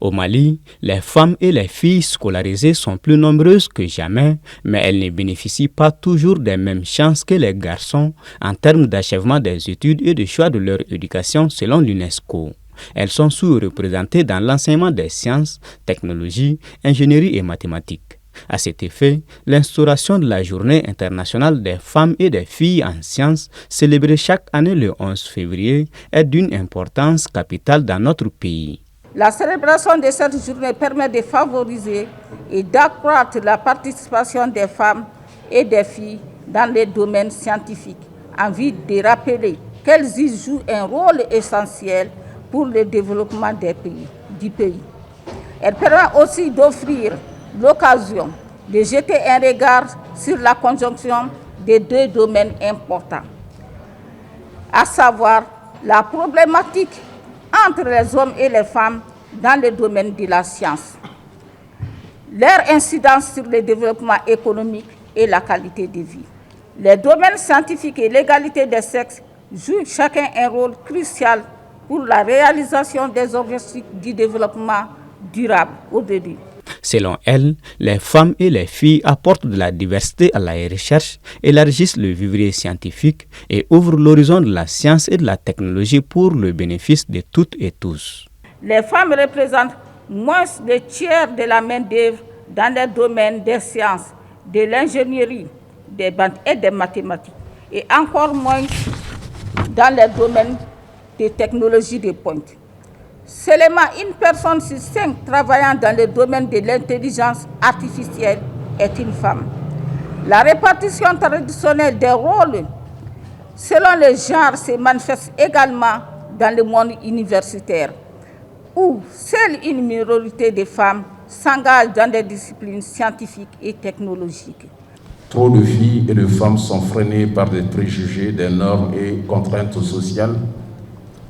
Au Mali, les femmes et les filles scolarisées sont plus nombreuses que jamais, mais elles ne bénéficient pas toujours des mêmes chances que les garçons en termes d'achèvement des études et de choix de leur éducation selon l'UNESCO. Elles sont sous-représentées dans l'enseignement des sciences, technologies, ingénierie et mathématiques. À cet effet, l'instauration de la Journée internationale des femmes et des filles en sciences, célébrée chaque année le 11 février, est d'une importance capitale dans notre pays. La célébration de cette journée permet de favoriser et d'accroître la participation des femmes et des filles dans les domaines scientifiques, en vue de rappeler qu'elles y jouent un rôle essentiel pour le développement du pays. Elle permet aussi d'offrir l'occasion de jeter un regard sur la conjonction des deux domaines importants, à savoir la problématique entre les hommes et les femmes dans le domaine de la science, leur incidence sur le développement économique et la qualité de vie. Les domaines scientifiques et l'égalité des sexes jouent chacun un rôle crucial pour la réalisation des objectifs du développement durable ODD. Selon elle, les femmes et les filles apportent de la diversité à la recherche, élargissent le vivrier scientifique et ouvrent l'horizon de la science et de la technologie pour le bénéfice de toutes et tous. Les femmes représentent moins de tiers de la main-d'œuvre dans les domaines des sciences, de l'ingénierie, des et des mathématiques, et encore moins dans les domaines des technologies de pointe. Seulement une personne sur 5 travaillant dans le domaine de l'intelligence artificielle est une femme. La répartition traditionnelle des rôles selon le genre se manifeste également dans le monde universitaire, où seule une minorité de femmes s'engagent dans des disciplines scientifiques et technologiques. Trop de filles et de femmes sont freinées par des préjugés, des normes et contraintes sociales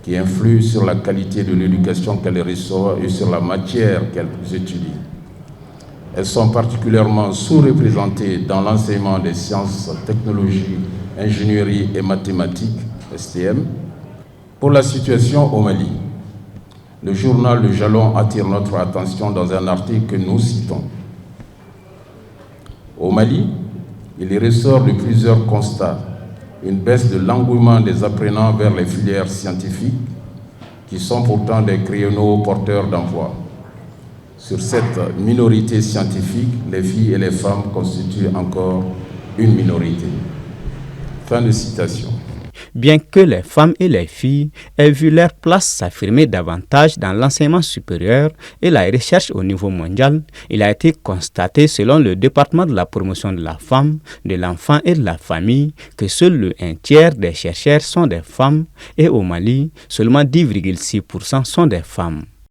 qui influent sur la qualité de l'éducation qu'elles reçoivent et sur la matière qu'elles étudient. Elles sont particulièrement sous-représentées dans l'enseignement des sciences, technologies, ingénierie et mathématiques, STM. Pour la situation au Mali, le journal Le Jalon attire notre attention dans un article que nous citons. Au Mali, il ressort de plusieurs constats une baisse de l'engouement des apprenants vers les filières scientifiques, qui sont pourtant des créneaux porteurs d'emploi. Sur cette minorité scientifique, les filles et les femmes constituent encore une minorité. Fin de citation. Bien que les femmes et les filles aient vu leur place s'affirmer davantage dans l'enseignement supérieur et la recherche au niveau mondial, il a été constaté selon le département de la promotion de la femme, de l'enfant et de la famille que seul le 1/3 des chercheurs sont des femmes et au Mali, seulement 10,6% sont des femmes.